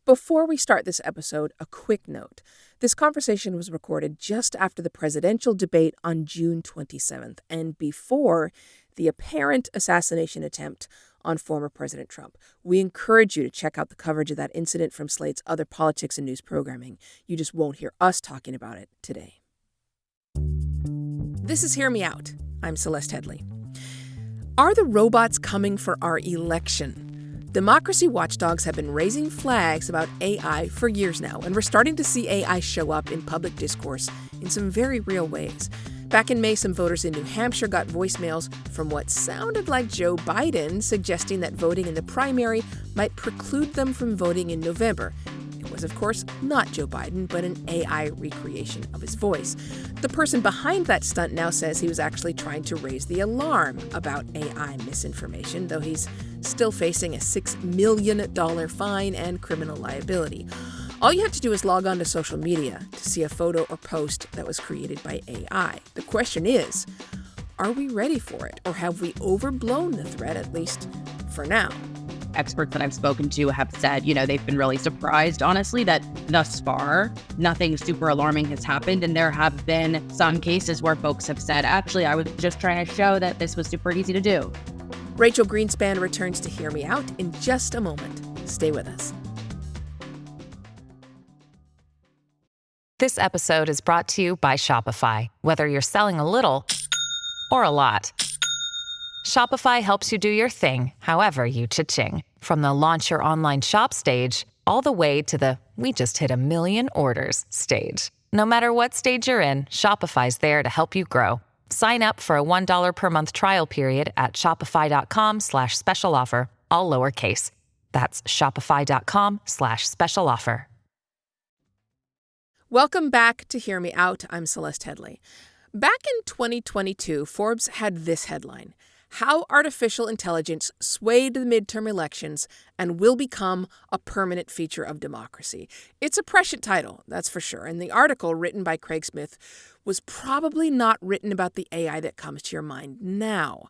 Before we start this episode, a quick note. This conversation was recorded just after the presidential debate on June 27th and before the apparent assassination attempt on former President Trump. We encourage you to check out the coverage of that incident from Slate's other politics and news programming. You just won't hear us talking about it today. This is Hear Me Out. I'm Celeste Headley. Are the robots coming for our election? Democracy watchdogs have been raising flags about AI for years now, and we're starting to see AI show up in public discourse in some very real ways. Back in May, some voters in New Hampshire got voicemails from what sounded like Joe Biden, suggesting that voting in the primary might preclude them from voting in November. It was, of course, not Joe Biden, but an AI recreation of his voice. The person behind that stunt now says he was actually trying to raise the alarm about AI misinformation, though he's still facing a $6 million fine and criminal liability. All you have to do is log on to social media to see a photo or post that was created by AI. The question is, are we ready for it, or have we overblown the threat, at least for now? Experts that I've spoken to have said, they've been really surprised, honestly, that thus far, nothing super alarming has happened. And there have been some cases where folks have said, actually, I was just trying to show that this was super easy to do. Rachel Greenspan returns to Hear Me Out in just a moment. Stay with us. This episode is brought to you by Shopify. Whether you're selling a little or a lot, Shopify helps you do your thing, however you cha-ching. From the launch your online shop stage, all the way to the we just hit 1 million orders stage. No matter what stage you're in, Shopify's there to help you grow. Sign up for a $1 per month trial period at shopify.com/special offer, all lowercase. That's shopify.com/special offer. Welcome back to Hear Me Out. I'm Celeste Headley. Back in 2022, Forbes had this headline: How Artificial Intelligence Swayed the Midterm Elections and Will Become a Permanent Feature of Democracy. It's a prescient title, that's for sure, and the article, written by Craig Smith, was probably not written about the AI that comes to your mind now.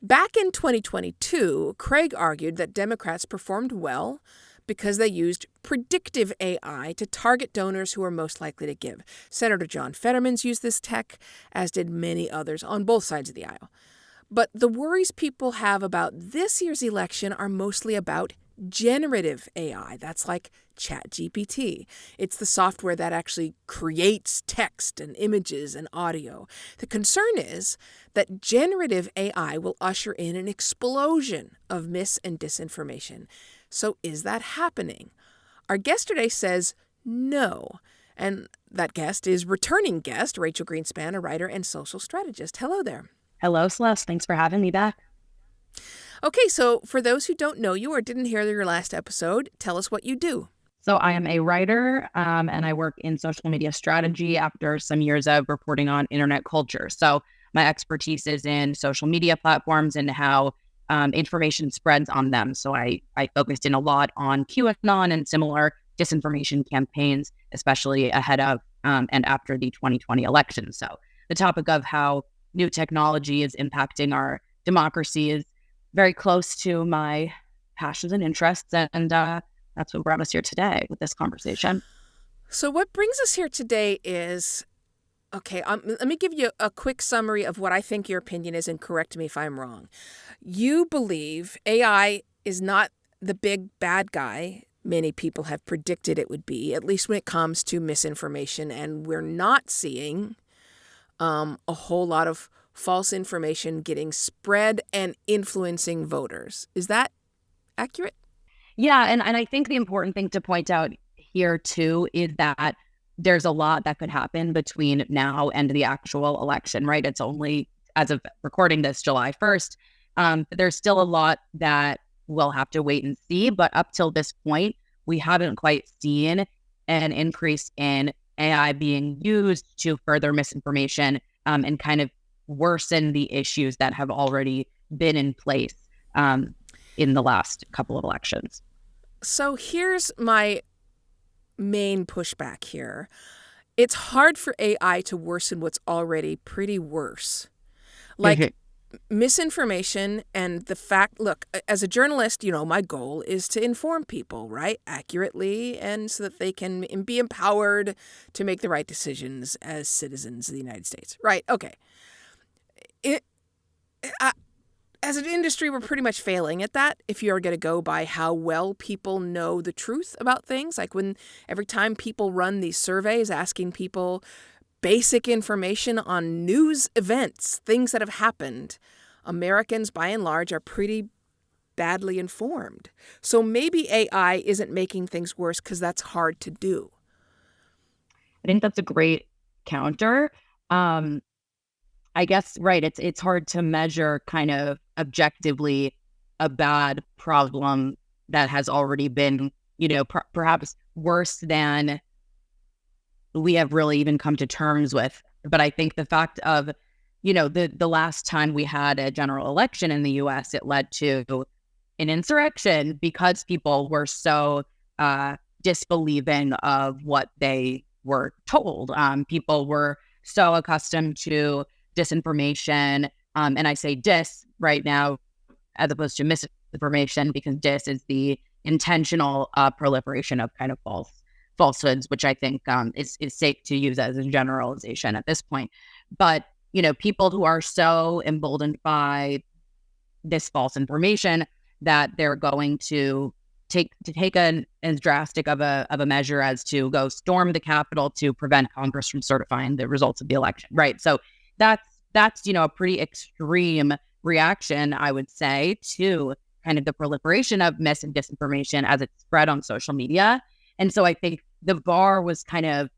Back in 2022, Craig argued that Democrats performed well because they used predictive AI to target donors who are most likely to give. Senator John Fetterman's used this tech, as did many others on both sides of the aisle. But the worries people have about this year's election are mostly about generative AI. That's like ChatGPT. It's the software that actually creates text and images and audio. The concern is that generative AI will usher in an explosion of mis and disinformation. So is that happening? Our guest today says no. And that guest is returning guest Rachel Greenspan, a writer and social strategist. Hello there. Hello, Celeste. Thanks for having me back. Okay, so for those who don't know you or didn't hear your last episode, tell us what you do. So I am a writer and I work in social media strategy after some years of reporting on internet culture. So my expertise is in social media platforms and how information spreads on them. So I focused in a lot on QAnon and similar disinformation campaigns, especially ahead of and after the 2020 election. So the topic of how new technology is impacting our democracy is very close to my passions and interests, and that's what brought us here today with this conversation. So what brings us here today is, okay, let me give you a quick summary of what I think your opinion is, and correct me if I'm wrong. You believe AI is not the big bad guy many people have predicted it would be, at least when it comes to misinformation, and we're not seeing a whole lot of false information getting spread and influencing voters. Is that accurate? Yeah, and I think the important thing to point out here, too, is that there's a lot that could happen between now and the actual election, right? It's only, as of recording this, July 1st. There's still a lot that we'll have to wait and see. But up till this point, we haven't quite seen an increase in AI being used to further misinformation and kind of worsen the issues that have already been in place in the last couple of elections. So here's my main pushback here. It's hard for AI to worsen what's already pretty worse. Like, misinformation and the fact, look, as a journalist, my goal is to inform people, right, accurately, and so that they can be empowered to make the right decisions as citizens of the United States, right? Okay. As an industry, we're pretty much failing at that if you're going to go by how well people know the truth about things. Like when every time people run these surveys asking people basic information on news events, things that have happened, Americans, by and large, are pretty badly informed. So maybe AI isn't making things worse because that's hard to do. I think that's a great counter. I guess, right, it's hard to measure kind of objectively a bad problem that has already been, perhaps worse than we have really even come to terms with. But I think the fact of, the last time we had a general election in the US, it led to an insurrection because people were so disbelieving of what they were told. People were so accustomed to disinformation, and I say dis right now as opposed to misinformation, because dis is the intentional proliferation of kind of falsehoods, which I think is safe to use as a generalization at this point. But people who are so emboldened by this false information that they're going to take as drastic of a measure as to go storm the Capitol to prevent Congress from certifying the results of the election, right? So that's a pretty extreme reaction, I would say, to kind of the proliferation of mis and disinformation as it's spread on social media. And so I think the bar was kind of,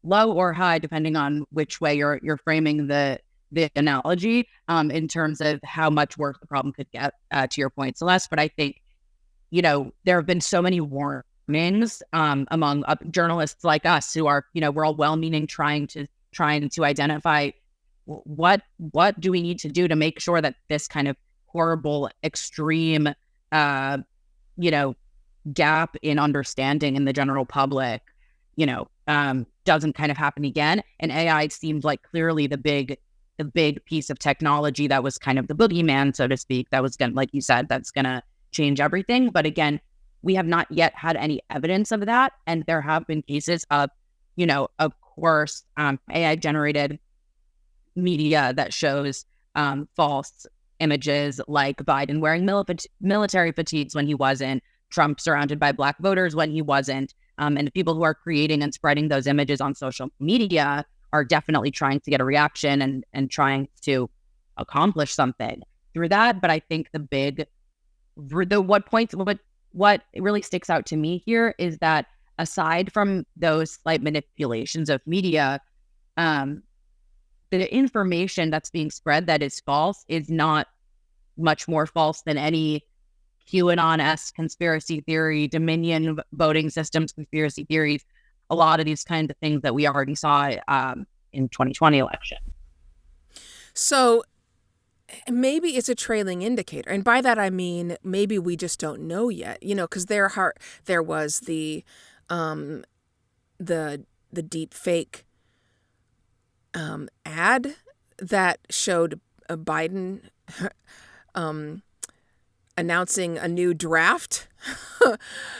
low or high, depending on which way you're framing the analogy, in terms of how much worse the problem could get, to your point, Celeste. But I think, there have been so many warnings among journalists like us who are, we're all well-meaning, trying to identify what do we need to do to make sure that this kind of horrible, extreme, gap in understanding in the general public, doesn't kind of happen again. And AI seemed like clearly the big piece of technology that was kind of the boogeyman, so to speak, that was going to, like you said, that's going to change everything. But again, we have not yet had any evidence of that. And there have been cases of, of course, AI generated media that shows false images, like Biden wearing military fatigues when he wasn't, Trump surrounded by Black voters when he wasn't. And the people who are creating and spreading those images on social media are definitely trying to get a reaction and trying to accomplish something through that. But I think what really sticks out to me here is that aside from those slight manipulations of media, the information that's being spread that is false is not much more false than any QAnon-esque conspiracy theory, Dominion voting systems conspiracy theories, a lot of these kinds of things that we already saw in 2020 election. So maybe it's a trailing indicator. And by that, I mean, maybe we just don't know yet, because there was the deep fake ad that showed Biden announcing a new draft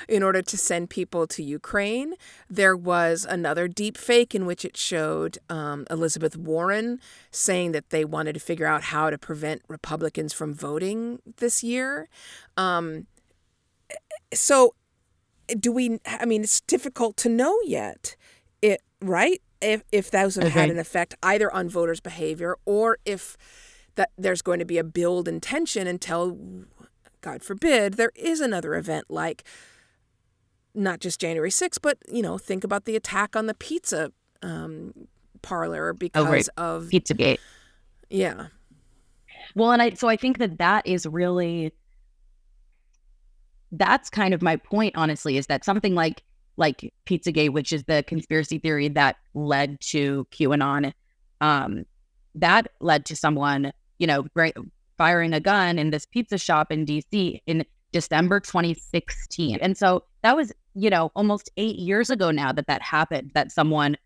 in order to send people to Ukraine. There was another deep fake in which it showed Elizabeth Warren saying that they wanted to figure out how to prevent Republicans from voting this year. So it's difficult to know yet, right? If those have had an effect either on voters' behavior or if that there's going to be a build in tension until, God forbid, there is another event like not just January 6th, but, think about the attack on the pizza parlor because of Pizzagate. Yeah. Well, and I think that is really, that's kind of my point, honestly, is that something like Pizzagate, which is the conspiracy theory that led to QAnon, that led to someone, firing a gun in this pizza shop in DC in December 2016. And so that was, almost 8 years ago now that happened, that someone,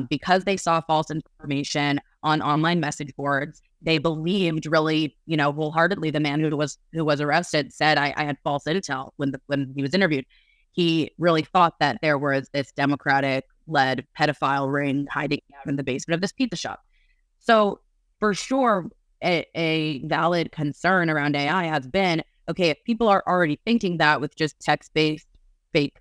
because they saw false information on online message boards, they believed really, wholeheartedly. The man who was arrested said, I had false intel when he was interviewed. He really thought that there was this Democratic-led pedophile ring hiding out in the basement of this pizza shop. So for sure, a valid concern around AI has been, okay, if people are already thinking that with just text-based fake,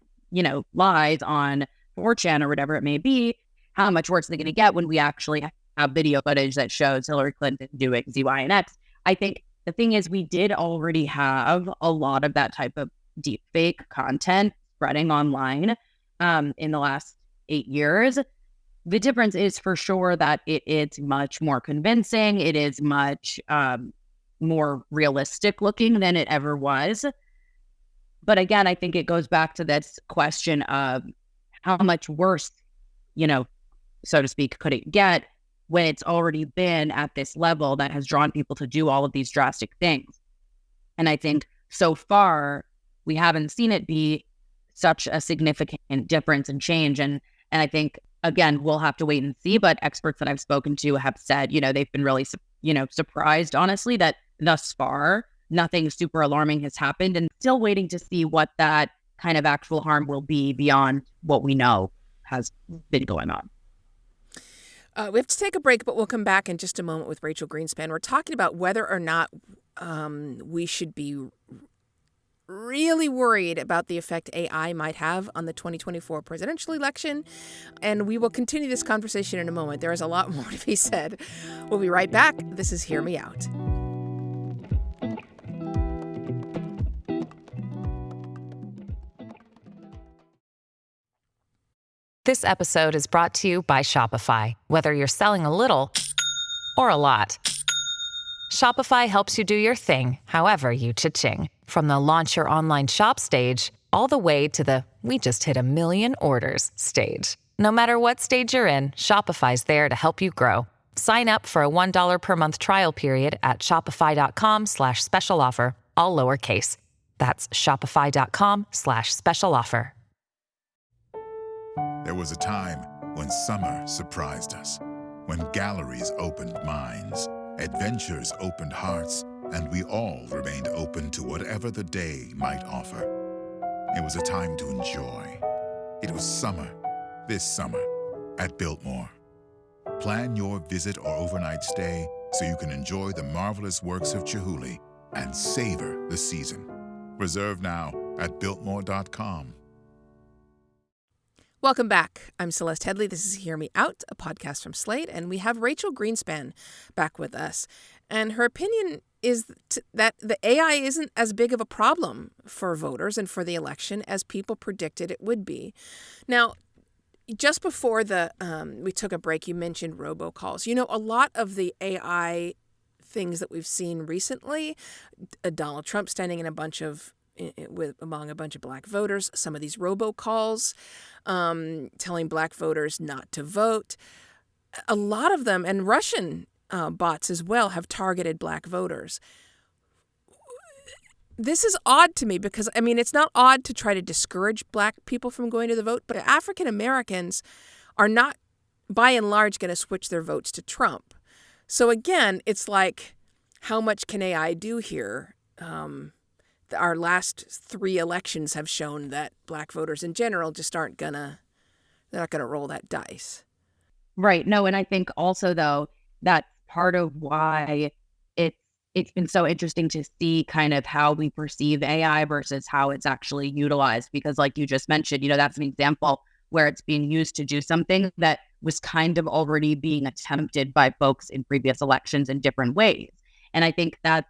lies on 4chan or whatever it may be, how much worse are they going to get when we actually have video footage that shows Hillary Clinton doing Z, Y, and X? I think the thing is, we did already have a lot of that type of deep fake content spreading online in the last 8 years. The difference is for sure that it's much more convincing. It is much more realistic looking than it ever was. But again, I think it goes back to this question of how much worse, so to speak, could it get when it's already been at this level that has drawn people to do all of these drastic things. And I think so far, we haven't seen it be such a significant difference and change. And I think, again, we'll have to wait and see. But experts that I've spoken to have said, they've been really, surprised, honestly, that thus far, nothing super alarming has happened, and still waiting to see what that kind of actual harm will be beyond what we know has been going on. We have to take a break, but we'll come back in just a moment with Rachel Greenspan. We're talking about whether or not we should be really worried about the effect AI might have on the 2024 presidential election. And we will continue this conversation in a moment. There is a lot more to be said. We'll be right back. This is Hear Me Out. This episode is brought to you by Shopify. Whether you're selling a little or a lot, Shopify helps you do your thing, however you cha-ching. From the launch your online shop stage, all the way to the we just hit 1 million orders stage. No matter what stage you're in, Shopify's there to help you grow. Sign up for a $1 per month trial period at shopify.com/special offer, all lowercase. That's shopify.com/special offer. There was a time when summer surprised us, when galleries opened minds, adventures opened hearts, and we all remained open to whatever the day might offer. It was a time to enjoy. It was summer, this summer, at Biltmore. Plan your visit or overnight stay so you can enjoy the marvelous works of Chihuly and savor the season. Reserve now at Biltmore.com. Welcome back. I'm Celeste Headley. This is Hear Me Out, a podcast from Slate, and we have Rachel Greenspan back with us. And her opinion is that the AI isn't as big of a problem for voters and for the election as people predicted it would be. Now, just before we took a break, you mentioned robocalls. A lot of the AI things that we've seen recently, Donald Trump standing in among a bunch of black voters, some of these robocalls telling black voters not to vote. A lot of them, and Russian bots as well, have targeted black voters. This is odd to me because, it's not odd to try to discourage black people from going to the vote, but African Americans are not, by and large, going to switch their votes to Trump. So again, it's like, how much can AI do here? Our last 3 elections have shown that black voters in general just they're not gonna roll that dice. Right. No, and I think also, though, that's part of why it's been so interesting to see kind of how we perceive AI versus how it's actually utilized. Because like you just mentioned, that's an example where it's being used to do something that was kind of already being attempted by folks in previous elections in different ways. And I think that's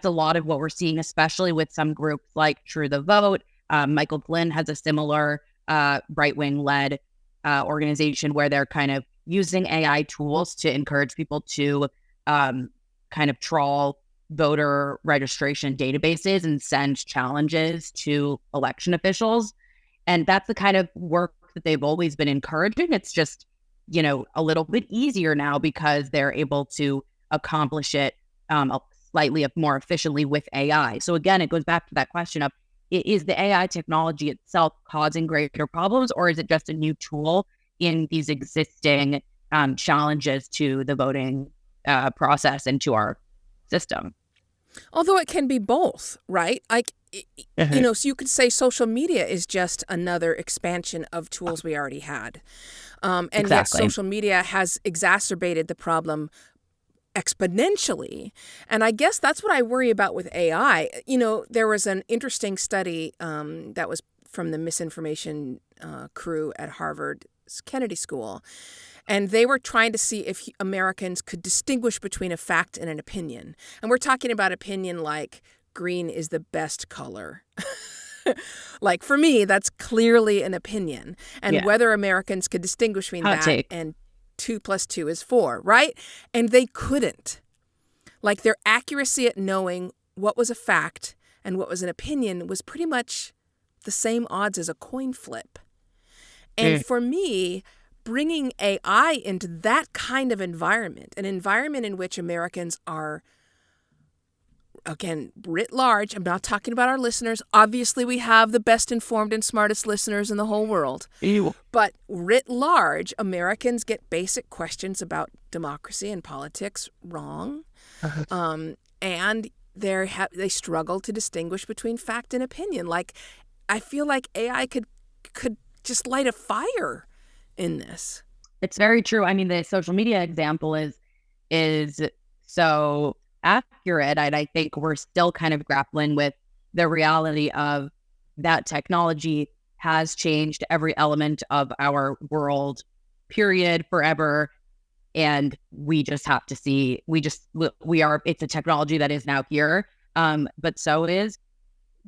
a lot of what we're seeing, especially with some groups like True the Vote. Michael Flynn has a similar right-wing-led organization where they're kind of using AI tools to encourage people to kind of trawl voter registration databases and send challenges to election officials. And that's the kind of work that they've always been encouraging. It's just, a little bit easier now because they're able to accomplish it slightly more efficiently with AI. So again, it goes back to that question of, is the AI technology itself causing greater problems, or is it just a new tool in these existing challenges to the voting process into our system. Although it can be both, right? Like, so you could say social media is just another expansion of tools we already had. And Exactly. yet social media has exacerbated the problem exponentially. And I guess that's what I worry about with AI. There was an interesting study that was from the misinformation crew at Harvard's Kennedy School. And they were trying to see if Americans could distinguish between a fact and an opinion. And we're talking about opinion like green is the best color. Like, for me, that's clearly an opinion. And whether Americans could distinguish between that and 2 + 2 is 4, right? And they couldn't. Like, their accuracy at knowing what was a fact and what was an opinion was pretty much the same odds as a coin flip. And for me, bringing AI into that kind of environment, an environment in which Americans are, again, writ large, I'm not talking about our listeners. Obviously, we have the best informed and smartest listeners in the whole world. But writ large, Americans get basic questions about democracy and politics wrong. And they struggle to distinguish between fact and opinion. Like, I feel like AI could just light a fire in this. It's very true. I mean, the social media example is so accurate, and I think we're still kind of grappling with the reality of that technology has changed every element of our world, period, forever. And we just have to see, it's a technology that is now here. But so is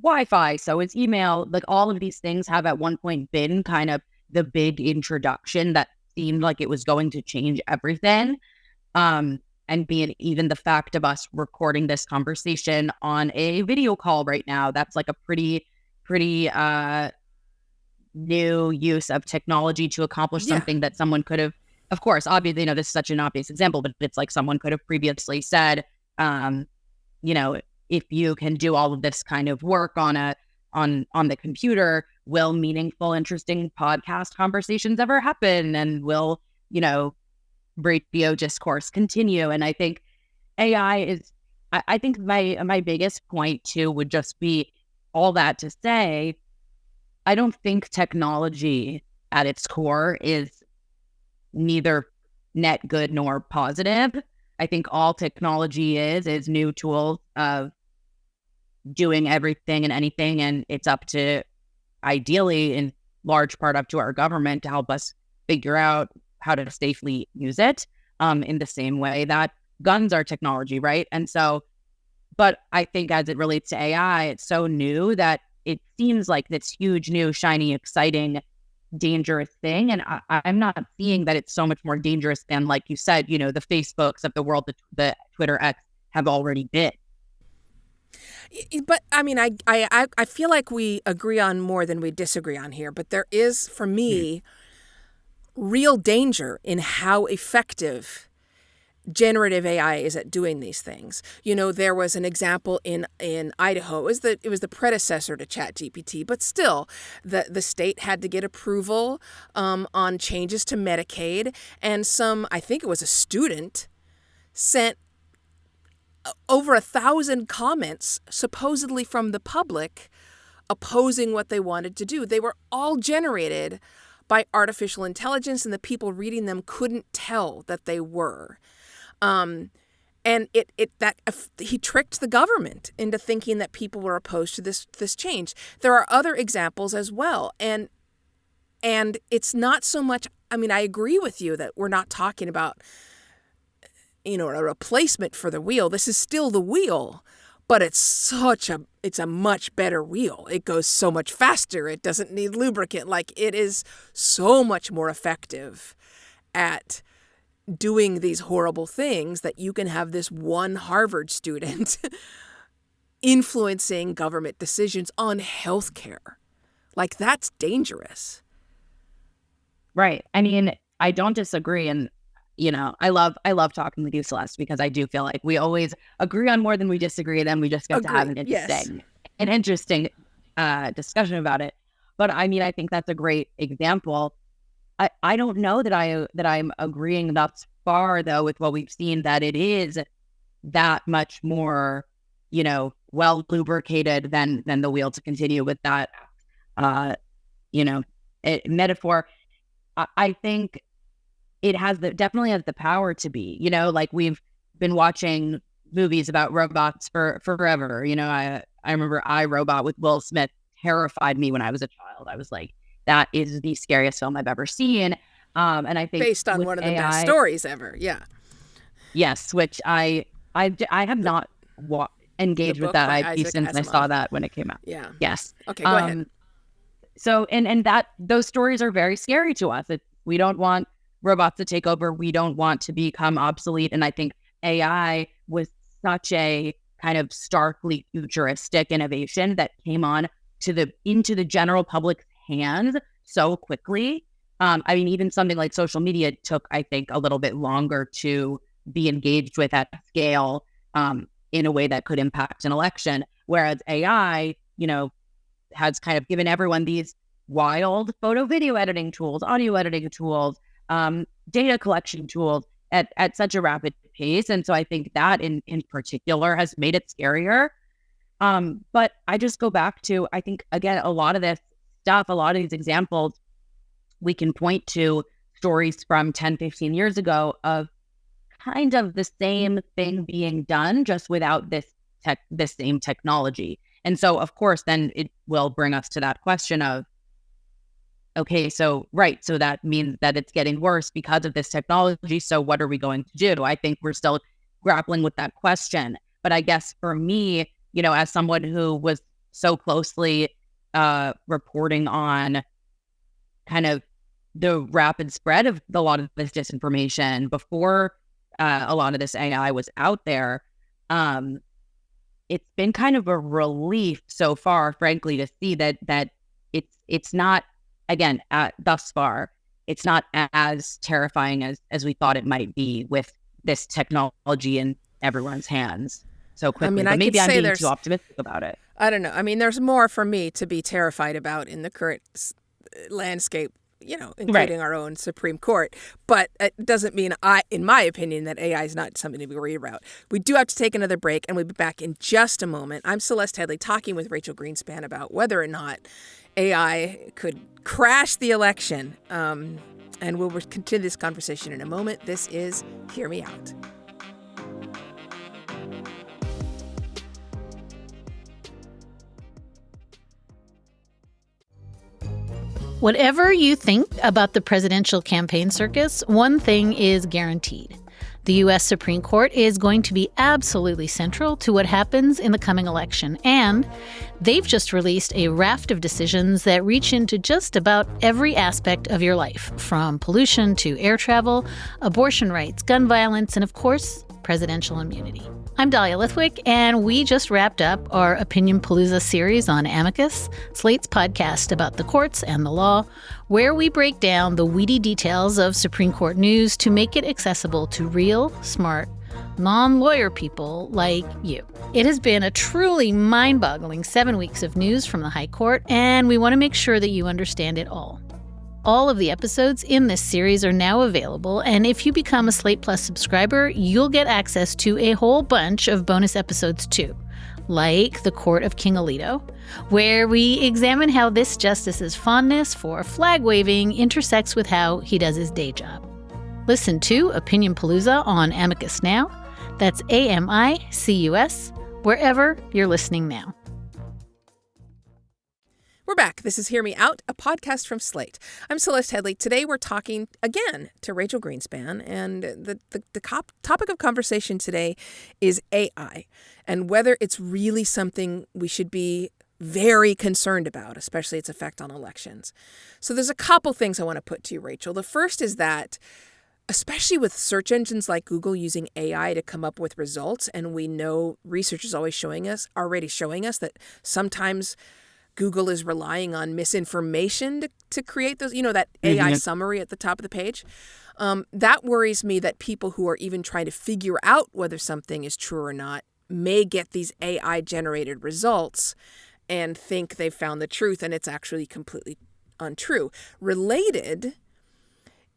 Wi-Fi, so is email. Like, all of these things have at one point been kind of the big introduction that seemed like it was going to change everything. And being even the fact of us recording this conversation on a video call right now, that's like a pretty new use of technology to accomplish something that someone could have, of course, obviously, this is such an obvious example, but it's like someone could have previously said, if you can do all of this kind of work on the computer, will meaningful, interesting podcast conversations ever happen? And will, radio discourse continue? And I think AI is, I think my biggest point too would just be all that to say, I don't think technology at its core is neither net good nor positive. I think all technology is new tools of doing everything and anything, and it's up to, ideally, in large part, up to our government to help us figure out how to safely use it, in the same way that guns are technology, right? And so, but I think as it relates to AI, it's so new that it seems like this huge, new, shiny, exciting, dangerous thing. And I'm not seeing that it's so much more dangerous than, like you said, the Facebooks of the world, the Twitter X have already been. But I mean, I feel like we agree on more than we disagree on here. But there is, for me, real danger in how effective generative AI is at doing these things. There was an example in Idaho. It was the predecessor to ChatGPT, but still, the state had to get approval on changes to Medicaid, and I think it was a student, sent over 1,000 comments, supposedly from the public, opposing what they wanted to do. They were all generated by artificial intelligence, and the people reading them couldn't tell that they were. And he tricked the government into thinking that people were opposed to this change. There are other examples as well, and it's not so much. I mean, I agree with you that we're not talking about a replacement for the wheel. This is still the wheel, but it's a much better wheel. It goes so much faster. It doesn't need lubricant. Like, it is so much more effective at doing these horrible things that you can have this one Harvard student influencing government decisions on healthcare. Like, that's dangerous. Right. I mean, I don't disagree. And I love talking with you, Celeste, because I do feel like we always agree on more than we disagree, and then we just get to have an interesting discussion about it. But I mean, I think that's a great example. I don't know that I'm agreeing thus far though with what we've seen, that it is that much more, well lubricated than the wheel to continue with that, metaphor. I think it definitely has the power to be, like we've been watching movies about robots for forever. I remember iRobot with Will Smith terrified me when I was a child. I was like, that is the scariest film I've ever seen. And I think based on one of the best stories ever. Yeah. Yes, which I have not engaged with that IP since I saw that when it came out. Yeah. Yes. Okay, go ahead. So, and that those stories are very scary to us. We don't want robots to take over. We don't want to become obsolete. And I think AI was such a kind of starkly futuristic innovation that came on into the general public's hands so quickly. I mean, even something like social media took, I think, a little bit longer to be engaged with at scale in a way that could impact an election. Whereas AI, has kind of given everyone these wild photo video editing tools, audio editing tools, data collection tools at such a rapid pace. And so I think that in particular has made it scarier. But I just go back to, I think, again, a lot of this stuff, a lot of these examples, we can point to stories from 10, 15 years ago of kind of the same thing being done, just without this same technology. And so, of course, then it will bring us to that question of, okay, so that means that it's getting worse because of this technology. So what are we going to do? I think we're still grappling with that question. But I guess for me, as someone who was so closely reporting on kind of the rapid spread of a lot of this disinformation before a lot of this AI was out there, it's been kind of a relief so far, frankly, to see that it's not, again, thus far, it's not as terrifying as we thought it might be with this technology in everyone's hands so quickly. I mean, but maybe I'm being too optimistic about it. I don't know. I mean, there's more for me to be terrified about in the current landscape, including our own Supreme Court. But it doesn't mean, in my opinion, that AI is not something to be worried about. We do have to take another break, and we'll be back in just a moment. I'm Celeste Headley talking with Rachel Greenspan about whether or not AI could crash the election. And we'll continue this conversation in a moment. This is Hear Me Out. Whatever you think about the presidential campaign circus, one thing is guaranteed. The U.S. Supreme Court is going to be absolutely central to what happens in the coming election, and they've just released a raft of decisions that reach into just about every aspect of your life, from pollution to air travel, abortion rights, gun violence, and of course, presidential immunity. I'm Dahlia Lithwick, and we just wrapped up our Opinion Palooza series on Amicus, Slate's podcast about the courts and the law, where we break down the weedy details of Supreme Court news to make it accessible to real, smart, non-lawyer people like you. It has been a truly mind-boggling 7 weeks of news from the High Court, and we want to make sure that you understand it all. All of the episodes in this series are now available, and if you become a Slate Plus subscriber, you'll get access to a whole bunch of bonus episodes too, like The Court of King Alito, where we examine how this justice's fondness for flag-waving intersects with how he does his day job. Listen to Opinion Palooza on Amicus Now. That's AMICUS, wherever you're listening now. We're back. This is Hear Me Out, a podcast from Slate. I'm Celeste Headley. Today we're talking again to Rachel Greenspan, and the topic of conversation today is AI and whether it's really something we should be very concerned about, especially its effect on elections. So there's a couple things I want to put to you, Rachel. The first is that, especially with search engines like Google using AI to come up with results, and we know research is already showing us that sometimes Google is relying on misinformation to create those, that AI summary at the top of the page. That worries me that people who are even trying to figure out whether something is true or not may get these AI-generated results and think they've found the truth, and it's actually completely untrue. Related,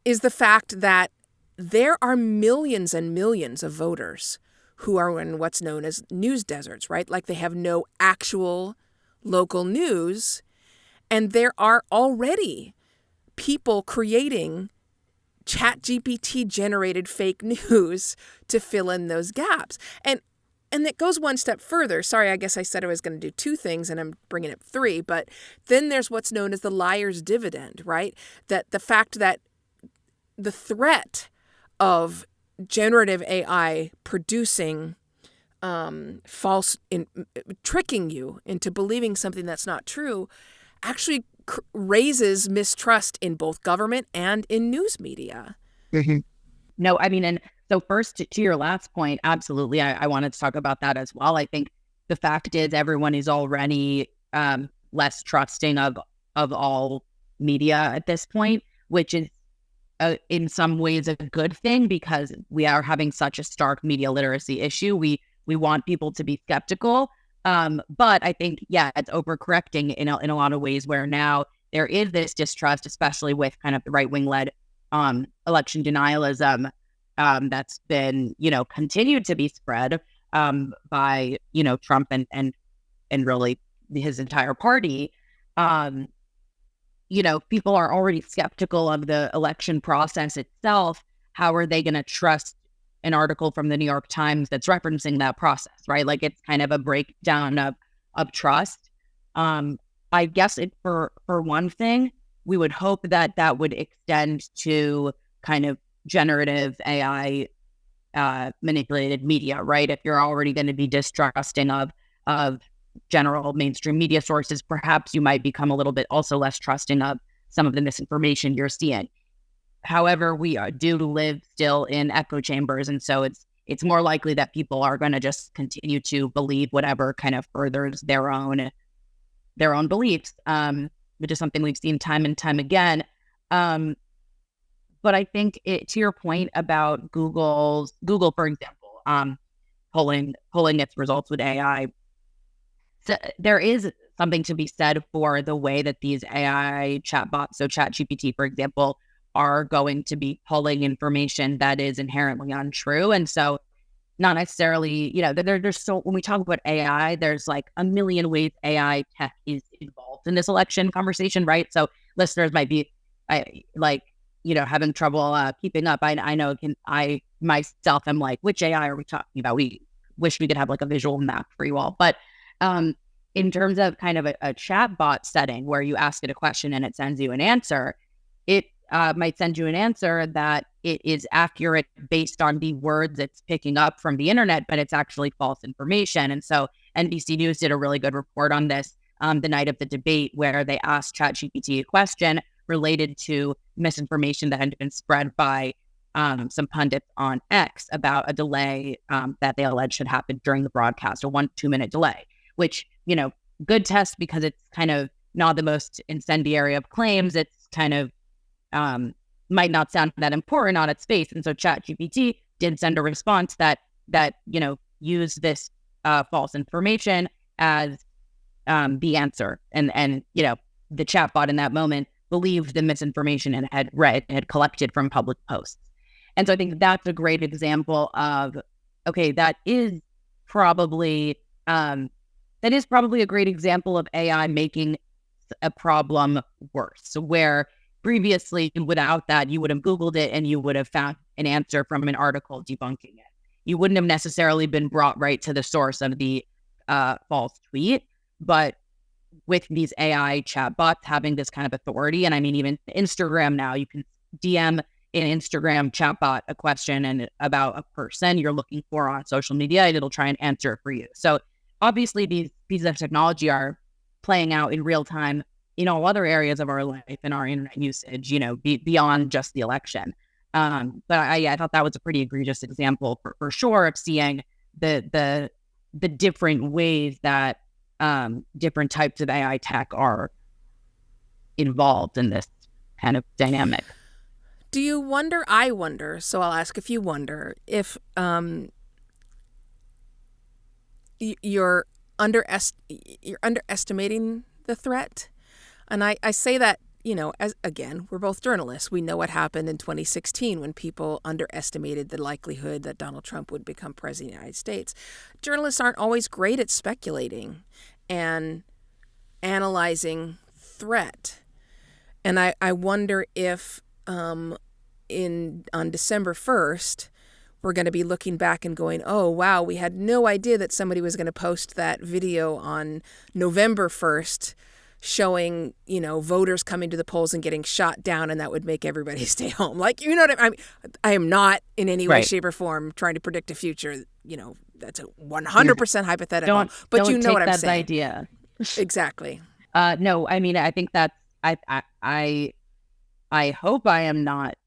is the fact that there are millions and millions of voters who are in what's known as news deserts, right? Like they have no actual local news. And there are already people creating ChatGPT generated fake news to fill in those gaps. And it goes one step further. Sorry, I guess I said I was going to do two things and I'm bringing up three. But then there's what's known as the liar's dividend, right? That the fact that the threat of generative AI producing tricking you into believing something that's not true actually raises mistrust in both government and in news media. Mm-hmm. No, I mean, and so first to your last point, absolutely. I wanted to talk about that as well. I think the fact is everyone is already less trusting of all media at this point, which is in some ways a good thing because we are having such a stark media literacy issue. We want people to be skeptical. But I think, yeah, it's overcorrecting in a lot of ways where now there is this distrust, especially with kind of the right-wing led election denialism that's been, continued to be spread by, Trump and really his entire party. People are already skeptical of the election process itself. How are they going to trust an article from the New York Times that's referencing that process, right? Like it's kind of a breakdown of trust. I guess for one thing, we would hope that would extend to kind of generative AI manipulated media, right? If you're already going to be distrusting of general mainstream media sources, perhaps you might become a little bit also less trusting of some of the misinformation you're seeing. However, we do live still in echo chambers, and so it's more likely that people are going to just continue to believe whatever kind of furthers their own beliefs, which is something we've seen time and time again. But I think to your point about Google, for example, pulling its results with AI, so there is something to be said for the way that these AI chatbots, so ChatGPT, for example, are going to be pulling information that is inherently untrue. And so not necessarily, there's so when we talk about AI, there's like a million ways AI tech is involved in this election conversation, right? So listeners might be having trouble keeping up. I know I myself am like, which AI are we talking about? We wish we could have like a visual map for you all. But in terms of kind of a chat bot setting where you ask it a question and it sends you an answer, it might send you an answer that it is accurate based on the words it's picking up from the internet, but it's actually false information. And so NBC News did a really good report on this the night of the debate where they asked ChatGPT a question related to misinformation that had been spread by some pundits on X about a delay that they alleged had happened during the broadcast, a 1-2 minute delay, which, good test because it's kind of not the most incendiary of claims. It's kind of might not sound that important on its face. And so ChatGPT did send a response that used this false information as the answer. And the chatbot in that moment believed the misinformation and had collected from public posts. And so I think that's a great example of, okay, that is probably a great example of AI making a problem worse. So where previously, without that, you would have Googled it and you would have found an answer from an article debunking it. You wouldn't have necessarily been brought right to the source of the false tweet. But with these AI chatbots having this kind of authority, and I mean, even Instagram now, you can DM an Instagram chatbot a question and about a person you're looking for on social media, and it'll try and answer it for you. So obviously, these pieces of technology are playing out in real time in all other areas of our life and our internet usage, beyond just the election. But I thought that was a pretty egregious example for sure of seeing the different ways that different types of AI tech are involved in this kind of dynamic. Do you wonder? I wonder. So I'll ask if you wonder if you're underestimating the threat. And I say that as again, we're both journalists. We know what happened in 2016 when people underestimated the likelihood that Donald Trump would become president of the United States. Journalists aren't always great at speculating and analyzing threat. And I wonder if on December 1st, we're going to be looking back and going, oh, wow, we had no idea that somebody was going to post that video on November 1st showing, voters coming to the polls and getting shot down, and that would make everybody stay home. Like, you know what I mean? I am not in any way, Right. shape, or form trying to predict the future. That's a 100% hypothetical. But don't you know take what I'm that saying. idea. Exactly. No, I mean, I think that's, I hope I am not,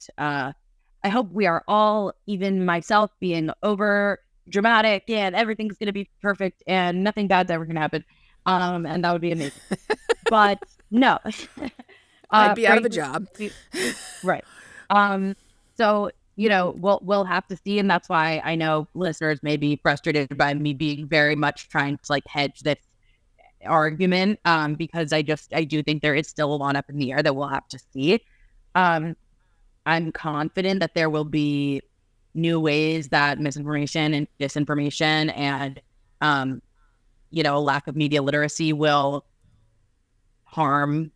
I hope we are all, even myself, being over dramatic and everything's going to be perfect and nothing bad's ever going to happen. And that would be amazing. But no. I'd be out of a job. Right. So, we'll have to see. And that's why I know listeners may be frustrated by me being very much trying to hedge this argument, because I do think there is still a lot up in the air that we'll have to see. I'm confident that there will be new ways that misinformation and disinformation and, a lack of media literacy will harm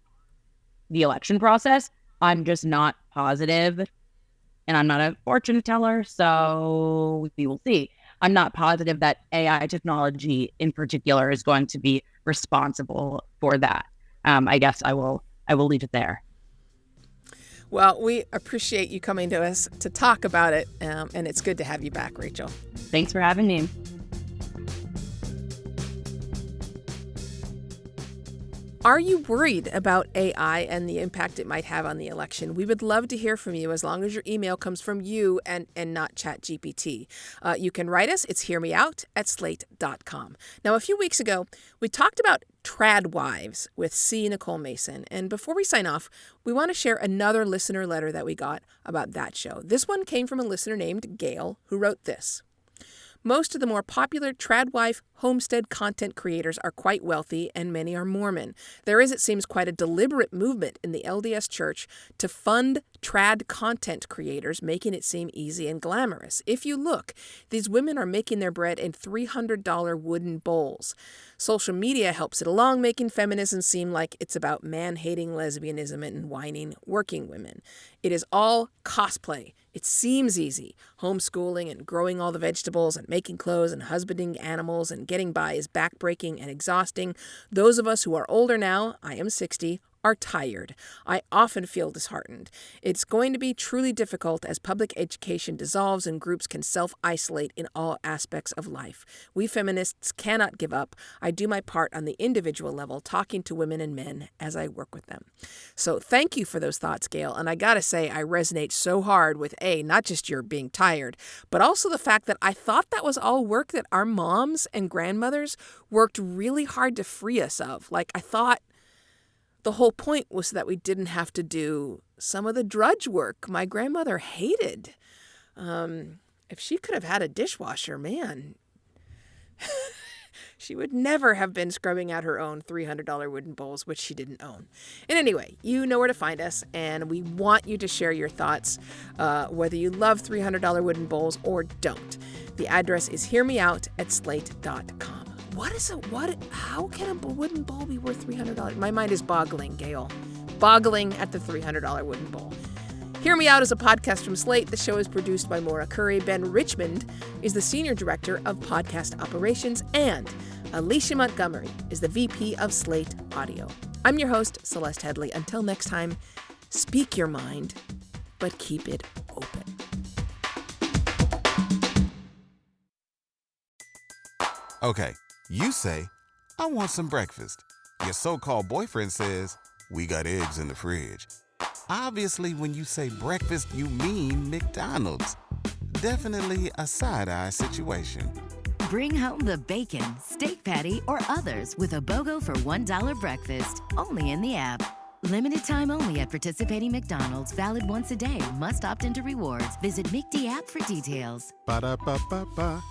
the election process. I'm just not positive, and I'm not a fortune teller, so we will see. I'm not positive that AI technology in particular is going to be responsible for that. I guess I will leave it there. Well, we appreciate you coming to us to talk about it, and it's good to have you back, Rachel. Thanks for having me. Are you worried about AI and the impact it might have on the election? We would love to hear from you as long as your email comes from you and not ChatGPT. You can write us. It's hearmeout@slate.com. Now, a few weeks ago, we talked about trad wives with C. Nicole Mason. And before we sign off, we want to share another listener letter that we got about that show. This one came from a listener named Gail, who wrote this. Most of the more popular tradwife homestead content creators are quite wealthy, and many are Mormon. There is, it seems, quite a deliberate movement in the LDS Church to fund trad content creators, making it seem easy and glamorous. If you look, these women are making their bread in $300 wooden bowls. Social media helps it along, making feminism seem like it's about man-hating lesbianism and whining working women. It is all cosplay. It seems easy. Homeschooling and growing all the vegetables and making clothes and husbanding animals and getting by is backbreaking and exhausting. Those of us who are older now, I am 60, are tired. I often feel disheartened. It's going to be truly difficult as public education dissolves and groups can self-isolate in all aspects of life. We feminists cannot give up. I do my part on the individual level, talking to women and men as I work with them. So thank you for those thoughts, Gail. And I gotta say, I resonate so hard with not just your being tired, but also the fact that I thought that was all work that our moms and grandmothers worked really hard to free us of. I thought the whole point was that we didn't have to do some of the drudge work my grandmother hated. If she could have had a dishwasher, man, she would never have been scrubbing out her own $300 wooden bowls, which she didn't own. And anyway, you know where to find us, and we want you to share your thoughts, whether you love $300 wooden bowls or don't. The address is hearmeout@slate.com. How can a wooden bowl be worth $300? My mind is boggling, Gail. Boggling at the $300 wooden bowl. Hear Me Out is a podcast from Slate. The show is produced by Maura Currie. Ben Richmond is the Senior Director of Podcast Operations, and Alicia Montgomery is the VP of Slate Audio. I'm your host, Celeste Headley. Until next time, speak your mind, but keep it open. Okay, you say, I want some breakfast. Your so-called boyfriend says, we got eggs in the fridge. Obviously, when you say breakfast, you mean McDonald's. Definitely a side-eye situation. Bring home the bacon, steak patty, or others with a BOGO for $1 breakfast. Only in the app. Limited time only at participating McDonald's. Valid once a day. Must opt into rewards. Visit McD app for details. Ba-da-ba-ba-ba.